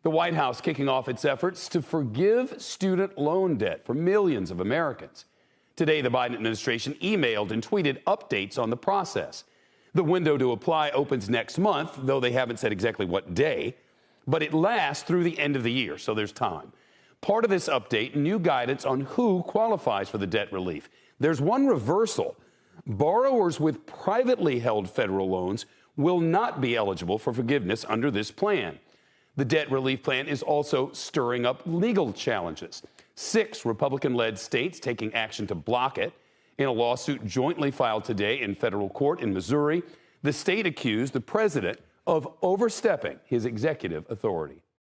The White House kicking off its efforts to forgive student loan debt for millions of Americans. Today, the Biden administration emailed and tweeted updates on the process. The window to apply opens next month, though they haven't said exactly what day, but it lasts through the end of the year, so there's time. Part of this update, new guidance on who qualifies for the debt relief. There's one reversal. Borrowers with privately held federal loans will not be eligible for forgiveness under this plan. The debt relief plan is also stirring up legal challenges. 6 Republican-led states taking action to block it. In a lawsuit jointly filed today in federal court in Missouri, the state accused the president of overstepping his executive authority.